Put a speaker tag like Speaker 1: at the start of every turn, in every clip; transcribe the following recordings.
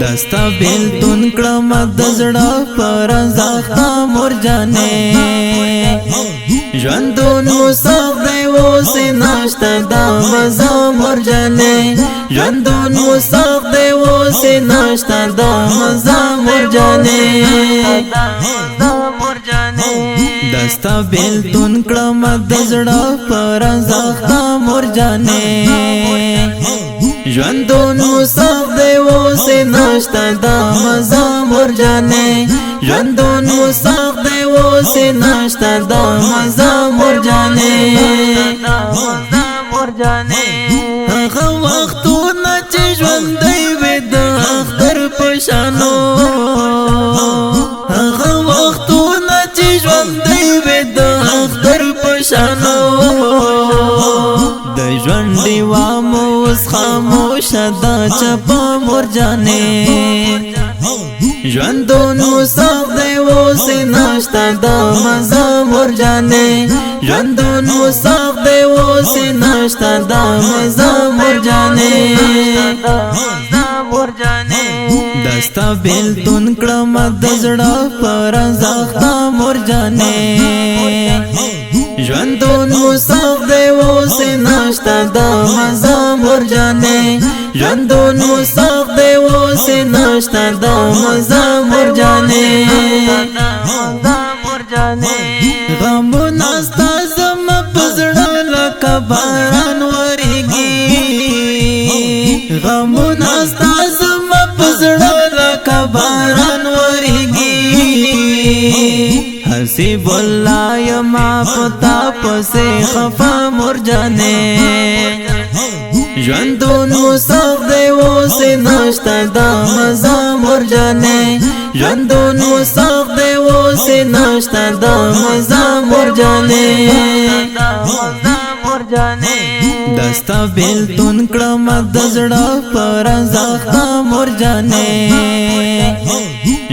Speaker 1: دستا بیلتون کړم د زړه پر زخم مرجانې ژوندون مصاب دی اوس نشته دا مزه مرجانې ژوندون مصاب دی اوس نشته دا مزه مرجانې دستا بیلتون کړم د زړه پر زخم مرجانې ژوندون مصاب دی اوس نشته دا مزه مرجانې ژوندون مصاب دی اوس نشته دا مزه مرجانې هغه وختونه چې ژوندی وي د اختر په شانو هغه وختونه چې ژوندی وي د اختر په شانو د ژوند ډیوا مو اوس خاموشه دا چپه مرجانې ژوندون مصاب دی اوس نشته دا مزه مرجانې ژوندون مصاب دی اوس نشته دا مزه مرجانې دستا بیلتون کړم د زړه پر زخم مرجانې ژوندون مصاب دی اوس نشته دا مزه مرجانې ژوندون مصاب دی اوس نشته دا مزه مرجانې غمونه ستا زما په زړه لکه باران ورېږي غمونه ستا زما په زړه لکه باران ورېږي حسیب الله یما پتا پسې خفا مرجانې ژوندون مصاب دی اوس نشته دا مزه مرجانې ژوندون مصاب دی اوس نشته دا مزه مرجانې دستا بیلتون کړم د زړه پر زخم مرجانې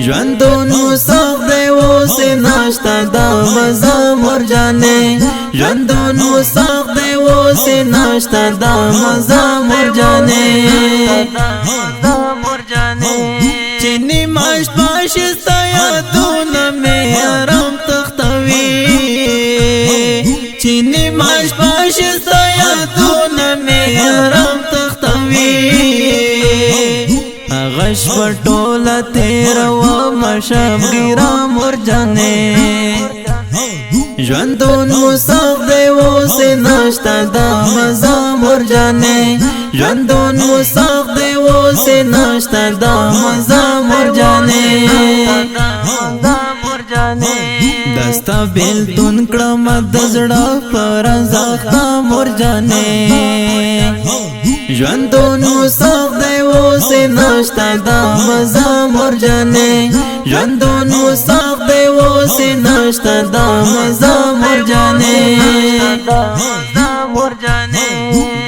Speaker 1: ژوندون مصاب دی اوس نشته دا مزه مرجانې ژوندون مصاب دی اوس نشته دا مزه مرجانې چې نیمه شپه شسته یادونه مې آرام تختوي چې نیمه شپه شسته یادونه مې آرام تختوي هغه شپه ټوله تېرومه شبګیره مرجانې ژوندون مصاب دی اوس نشته دا مزه مرجانې ژوندون مصاب دی اوس نشته دا مزه مرجانې دستا بیلتون کړم د زړه پر زخم مرجانې ژوندون مصاب دی اوس نشته دا مزه مرجانې ژوندون مصاب دی اوس نشته دا مزه مرجانې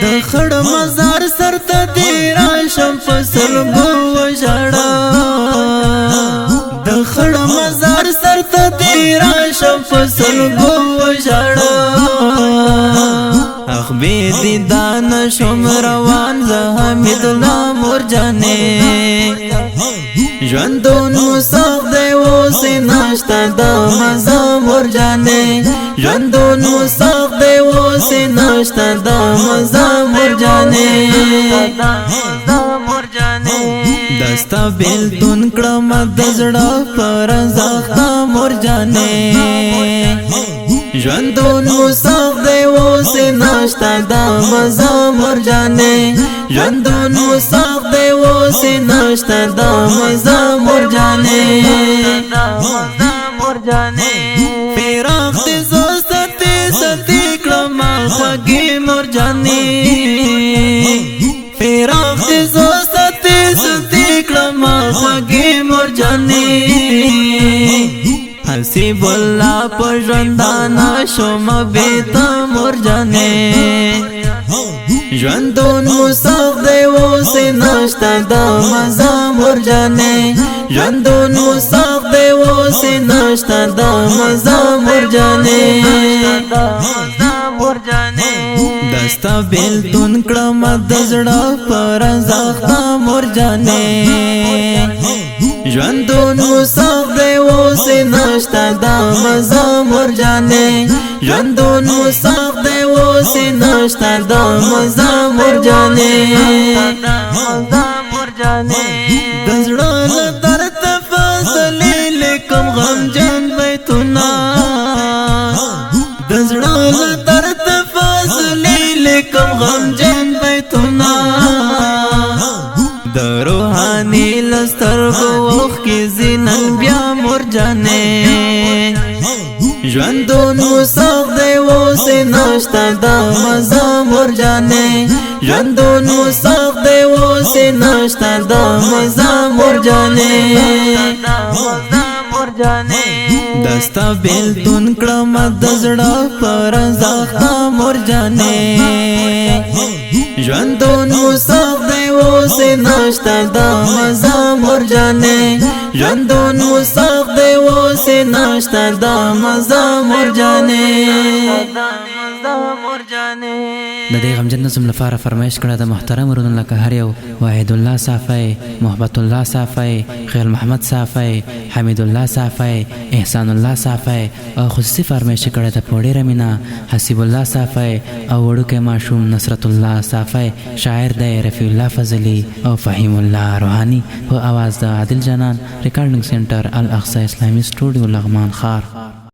Speaker 1: د خړ مزار سر ته دې راشم په سلګو وژړا د خړ مزار سر ته دې راشم په سلګو وژړا اخ به دې دان شم روان زه حمید الله مرجانې ژوندون مصاب دی اوس نشته دا مزه مرجانې ژوندون مصاب دی اوس نشته دا مزه مرجانې دستا بیلتون کړم د زړه پر زخم مرجانې ژوندون مصاب دی اوس نشته دا مزه مرجانې ژوندون مصاب دی اوس نشته دا مزه مرجانې فراق دې زو ستې کړم خوږې مرجانې فراق دې زو ستې کړم خوږې مرجانې حسیب الله په ژوندانه شوم بیته مرجانې ژوندون مصاب دی اوس نشته دا مزه مرجانې ژوندون مصاب دی اوس نشتا دا مزا مرجانې دستا بیلتون کړم د زړه پر زخم مرجانې ژوندون مساق دی اوس نشتا دا مزا مرجانې ژوندون مساق دی اوس نشتا دا مزا مرجانې د زړه له درد فاصلې لیکم غمجن بیتونه د زړه له درد فاصلې لیکم غمجن بیتونه د روحاني لسترګو اوښکې ځینن بیا مرجانې ژوندون مساق دی اوس نشتا دا مزا مرجانې ژوندون مساق دی اوس نشتا دا مزا مرجانې دستا بیلتون کړم د زړه پر زخم مرجانې ژوندون مساق دی اوس نشتا دا مزا مرجانې ژوندون مساق دی اوس نشتا دا مزا مرجانې
Speaker 2: د دې غمجن نظم لپاره فرمایش کړه د محترم ورونو لکه هر یو واحد الله صافی محبت الله صافی خیل محمد صافی حمید الله صافی احسان الله صافی او خصوصي فرمایش کړه د پوډیر مینا حسیب الله صافی او وړوکې ماشوم نصرت الله صافی شاعر د رفیع الله فضلی او فهیم الله روحانی په आवाज د عادل جنان ریکارډینګ سنټر الاقصی اسلامي سټوډیو لغمان خار